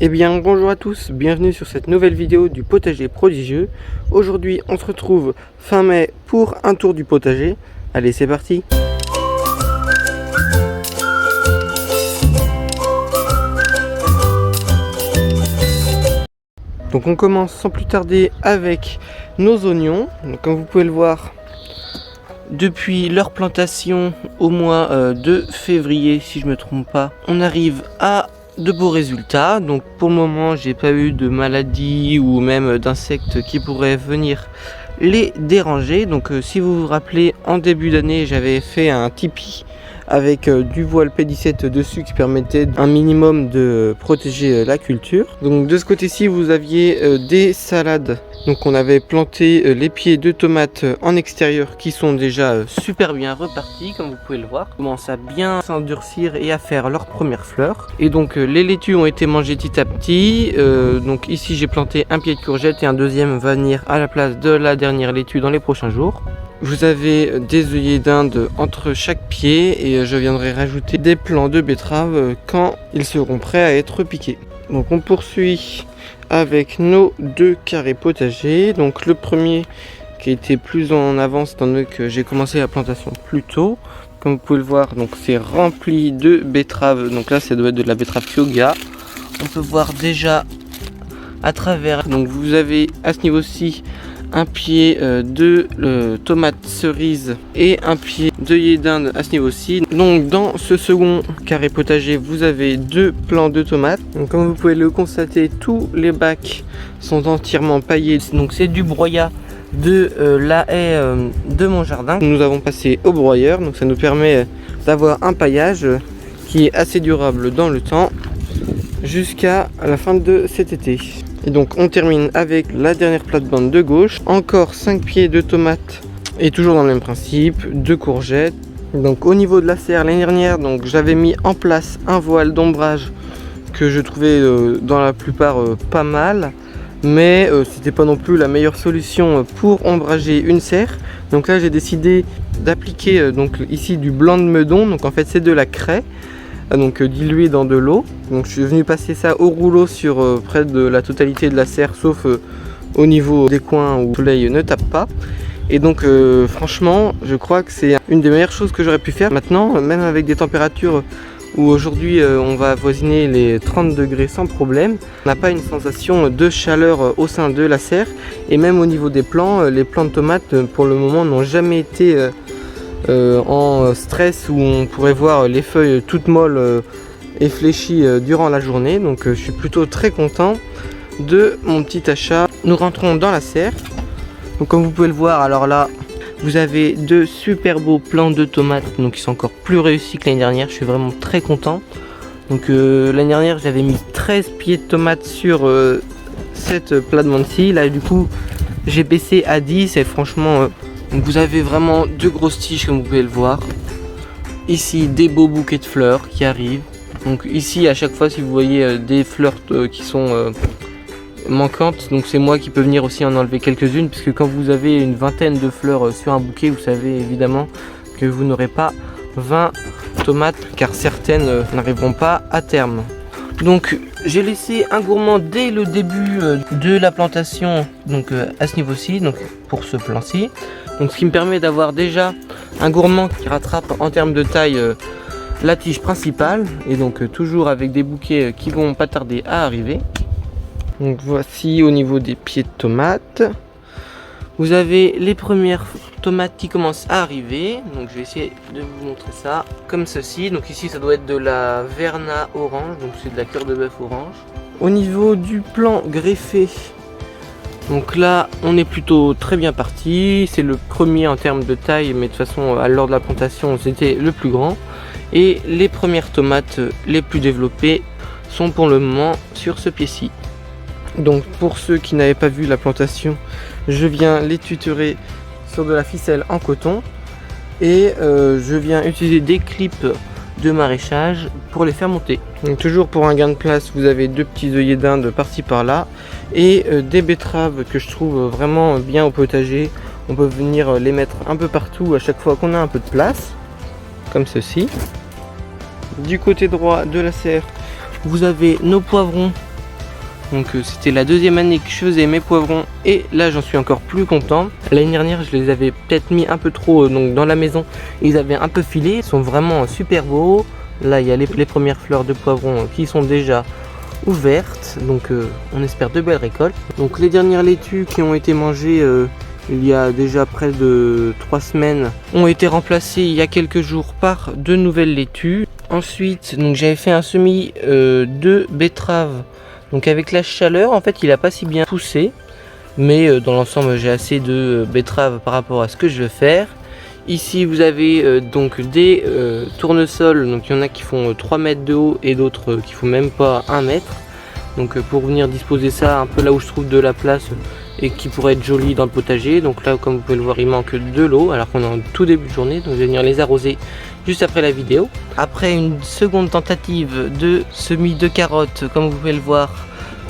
Eh bien bonjour à tous, bienvenue sur cette nouvelle vidéo du potager prodigieux. Aujourd'hui on se retrouve fin mai pour un tour du potager. Allez, c'est parti. Donc on commence sans plus tarder avec nos oignons. Donc, comme vous pouvez le voir, depuis leur plantation au mois de février, si je me trompe pas, on arrive à de beaux résultats. Donc pour le moment j'ai pas eu de maladie ou même d'insectes qui pourraient venir les déranger. Donc si vous vous rappelez, en début d'année j'avais fait un tipi avec du voile P17 dessus qui permettait un minimum de protéger la culture. Donc de ce côté-ci vous aviez des salades. Donc on avait planté les pieds de tomates en extérieur qui sont déjà super bien repartis, comme vous pouvez le voir. Ils commencent à bien s'endurcir et à faire leurs premières fleurs. Et donc les laitues ont été mangées petit à petit. Donc ici j'ai planté un pied de courgette et un deuxième va venir à la place de la dernière laitue dans les prochains jours. Vous avez des œillets d'Inde entre chaque pied et je viendrai rajouter des plants de betterave quand ils seront prêts à être piqués. Donc on poursuit avec nos deux carrés potagers. Donc le premier qui a été plus en avance étant donné que j'ai commencé la plantation plus tôt. Comme vous pouvez le voir, donc c'est rempli de betteraves. Donc là ça doit être de la betterave Kyoga. On peut voir déjà à travers. Donc vous avez à ce niveau-ci un pied de tomates cerises et un pied d'œillet d'Inde à ce niveau-ci. Donc dans ce second carré potager vous avez deux plants de tomates. Donc comme vous pouvez le constater, tous les bacs sont entièrement paillés. Donc c'est du broyat de la haie de mon jardin. Nous avons passé au broyeur, donc ça nous permet d'avoir un paillage qui est assez durable dans le temps jusqu'à la fin de cet été. Et donc on termine avec la dernière plate-bande de gauche. Encore 5 pieds de tomates et toujours dans le même principe, 2 courgettes. Donc au niveau de la serre, l'année dernière, donc j'avais mis en place un voile d'ombrage que je trouvais dans la plupart pas mal. Mais c'était pas non plus la meilleure solution pour ombrager une serre. Donc là j'ai décidé d'appliquer donc ici du blanc de meudon. Donc en fait c'est de la craie. Donc dilué dans de l'eau. Donc je suis venu passer ça au rouleau sur près de la totalité de la serre, sauf au niveau des coins où le soleil ne tape pas. Et donc franchement je crois que c'est une des meilleures choses que j'aurais pu faire. Maintenant, même avec des températures où aujourd'hui on va avoisiner les 30 degrés sans problème, on n'a pas une sensation de chaleur au sein de la serre. Et même au niveau des plants, les plants de tomates pour le moment n'ont jamais été en stress où on pourrait voir les feuilles toutes molles et fléchies durant la journée. Donc je suis plutôt très content de mon petit achat. Nous rentrons dans la serre. Donc comme vous pouvez le voir, alors là vous avez deux super beaux plants de tomates, donc ils sont encore plus réussis que l'année dernière. Je suis vraiment très content. Donc l'année dernière j'avais mis 13 pieds de tomates sur cette plate-bande-ci. Là du coup j'ai baissé à 10 et franchement donc vous avez vraiment deux grosses tiges comme vous pouvez le voir. Ici des beaux bouquets de fleurs qui arrivent. Donc ici à chaque fois si vous voyez des fleurs qui sont manquantes, donc c'est moi qui peux venir aussi en enlever quelques-unes, puisque quand vous avez une vingtaine de fleurs sur un bouquet, vous savez évidemment que vous n'aurez pas 20 tomates car certaines n'arriveront pas à terme. Donc j'ai laissé un gourmand dès le début de la plantation, donc à ce niveau-ci, donc pour ce plan-ci. Donc ce qui me permet d'avoir déjà un gourmand qui rattrape en termes de taille la tige principale. Et donc toujours avec des bouquets qui vont pas tarder à arriver. Donc voici au niveau des pieds de tomates. Vous avez les premières tomates qui commencent à arriver. Donc je vais essayer de vous montrer ça comme ceci. Donc ici ça doit être de la Verna orange, donc c'est de la cœur de bœuf orange. Au niveau du plant greffé, donc là on est plutôt très bien parti. C'est le premier en termes de taille, mais de toute façon lors de la plantation c'était le plus grand. Et les premières tomates les plus développées sont pour le moment sur ce pied-ci. Donc pour ceux qui n'avaient pas vu la plantation, je viens les tutorer sur de la ficelle en coton. Et je viens utiliser des clips de maraîchage pour les faire monter. Donc toujours pour un gain de place, vous avez deux petits œillets d'Inde par-ci par-là. Et des betteraves que je trouve vraiment bien au potager. On peut venir les mettre un peu partout à chaque fois qu'on a un peu de place. Comme ceci. Du côté droit de la serre, vous avez nos poivrons Donc c'était la deuxième année que je faisais mes poivrons et là j'en suis encore plus content. L'année dernière je les avais peut-être mis un peu trop donc dans la maison, ils avaient un peu filé, ils sont vraiment super beaux. Là il y a les premières fleurs de poivrons qui sont déjà ouvertes, donc on espère de belles récoltes. Donc les dernières laitues qui ont été mangées il y a déjà près de 3 semaines ont été remplacées il y a quelques jours par de nouvelles laitues. Ensuite donc j'avais fait un semis de betteraves. Donc avec la chaleur, en fait, il n'a pas si bien poussé. Mais dans l'ensemble, j'ai assez de betteraves par rapport à ce que je veux faire. Ici, vous avez donc des tournesols. Donc il y en a qui font 3 mètres de haut et d'autres qui font même pas 1 mètre. Donc pour venir disposer ça un peu là où je trouve de la place et qui pourrait être joli dans le potager. Donc là, comme vous pouvez le voir, il manque de l'eau alors qu'on est en tout début de journée. Donc je vais venir les arroser juste après la vidéo. Après une seconde tentative de semis de carottes, comme vous pouvez le voir,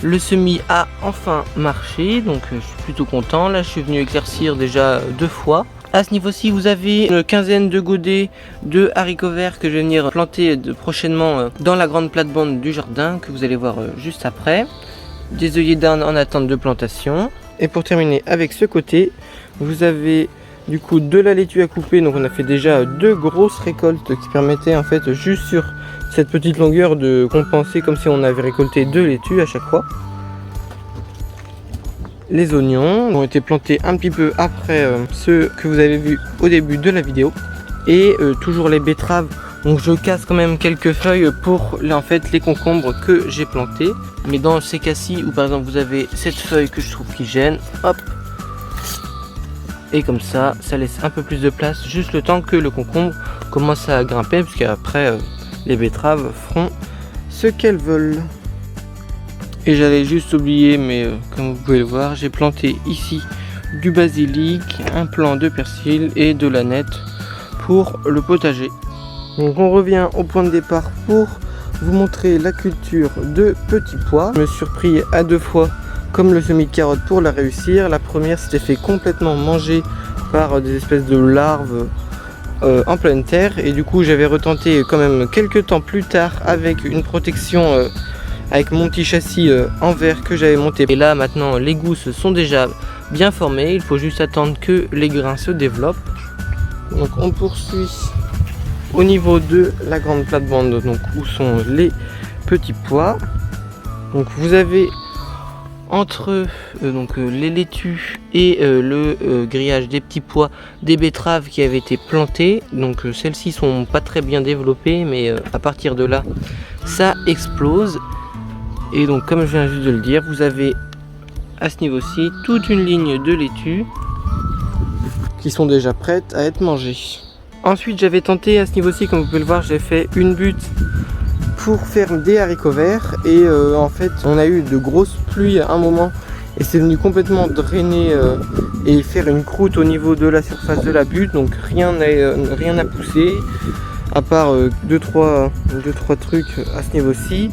le semis a enfin marché, donc je suis plutôt content. Là je suis venu éclaircir déjà 2 fois. À ce niveau-ci vous avez une quinzaine de godets de haricots verts que je vais venir planter prochainement dans la grande plate-bande du jardin que vous allez voir juste après. Des œillets d'Inde en attente de plantation. Et pour terminer avec ce côté, vous avez du coup de la laitue à couper. Donc on a fait déjà 2 grosses récoltes qui permettaient en fait juste sur cette petite longueur de compenser comme si on avait récolté 2 laitues à chaque fois. Les oignons ont été plantés un petit peu après ceux que vous avez vu au début de la vidéo. Et toujours les betteraves. Donc je casse quand même quelques feuilles pour en fait les concombres que j'ai plantés. Mais dans ces cas-ci où par exemple vous avez cette feuille que je trouve qui gêne, hop. Et comme ça, ça laisse un peu plus de place, juste le temps que le concombre commence à grimper, parce qu'après les betteraves feront ce qu'elles veulent. Et j'allais juste oublier, mais comme vous pouvez le voir, j'ai planté ici du basilic, un plant de persil et de l'aneth pour le potager. Donc on revient au point de départ pour vous montrer la culture de petits pois. Je me suis surpris à 2 fois comme le semis de carottes pour la réussir. La première s'était fait complètement manger par des espèces de larves en pleine terre. Et du coup j'avais retenté quand même quelques temps plus tard avec une protection avec mon petit châssis en verre que j'avais monté. Et là maintenant les gousses sont déjà bien formées. Il faut juste attendre que les grains se développent. Donc on poursuit au niveau de la grande plate-bande, donc où sont les petits pois. Donc vous avez entre les laitues et le grillage des petits pois, des betteraves qui avaient été plantées. Donc celles-ci sont pas très bien développées, mais à partir de là ça explose. Et donc comme je viens juste de le dire, vous avez à ce niveau-ci toute une ligne de laitues qui sont déjà prêtes à être mangées. Ensuite j'avais tenté à ce niveau-ci, comme vous pouvez le voir, j'ai fait une butte pour faire des haricots verts. Et en fait on a eu de grosses pluies à un moment et c'est venu complètement drainer et faire une croûte au niveau de la surface de la butte. Donc rien n'a poussé à part 2-3 trucs à ce niveau-ci.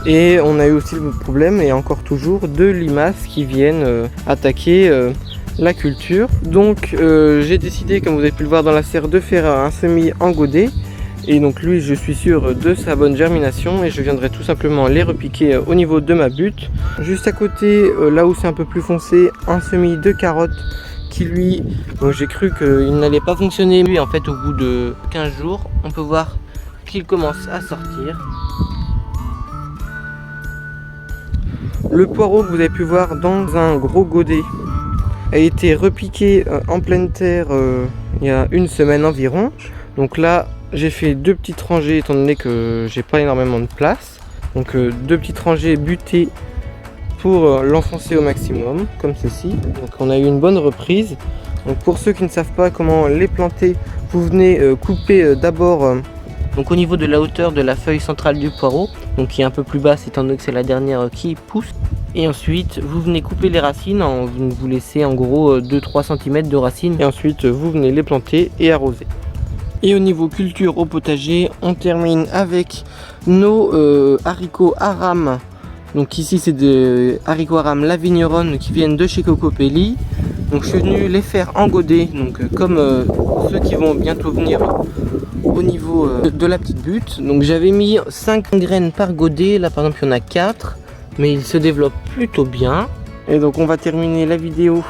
Et on a eu aussi le problème, et encore toujours, de limaces qui viennent attaquer la culture. Donc j'ai décidé, comme vous avez pu le voir dans la serre, de faire un semis en godet. Et donc lui, je suis sûr de sa bonne germination, et je viendrai tout simplement les repiquer au niveau de ma butte. Juste à côté, là où c'est un peu plus foncé, un semis de carottes qui lui, j'ai cru qu'il n'allait pas fonctionner. Lui en fait au bout de 15 jours, on peut voir qu'il commence à sortir. Le poireau que vous avez pu voir dans un gros godet a été repiqué en pleine terre il y a une semaine environ. Donc là j'ai fait 2 petites rangées étant donné que j'ai pas énormément de place. Donc 2 petites rangées butées pour l'enfoncer au maximum comme ceci. Donc on a eu une bonne reprise. Donc pour ceux qui ne savent pas comment les planter, vous venez couper d'abord donc au niveau de la hauteur de la feuille centrale du poireau, donc qui est un peu plus basse étant donné que c'est la dernière qui pousse. Et ensuite vous venez couper les racines, vous laissez en gros 2-3 cm de racines, et ensuite vous venez les planter et arroser. Et au niveau culture au potager, on termine avec nos haricots aram. Donc ici c'est des haricots aram La Vigneronne qui viennent de chez Cocopelli. Donc je suis venu les faire en godet, donc comme ceux qui vont bientôt venir au niveau de la petite butte. Donc j'avais mis 5 graines par godet, là par exemple il y en a 4. mais il se développe plutôt bien. Et donc on va terminer la vidéo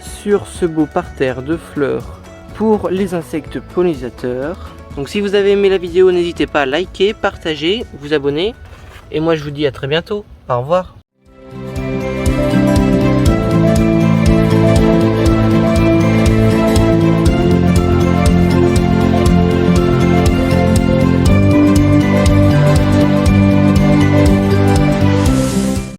sur ce beau parterre de fleurs pour les insectes pollinisateurs. Donc si vous avez aimé la vidéo, n'hésitez pas à liker, partager, vous abonner. Et moi je vous dis à très bientôt. Au revoir.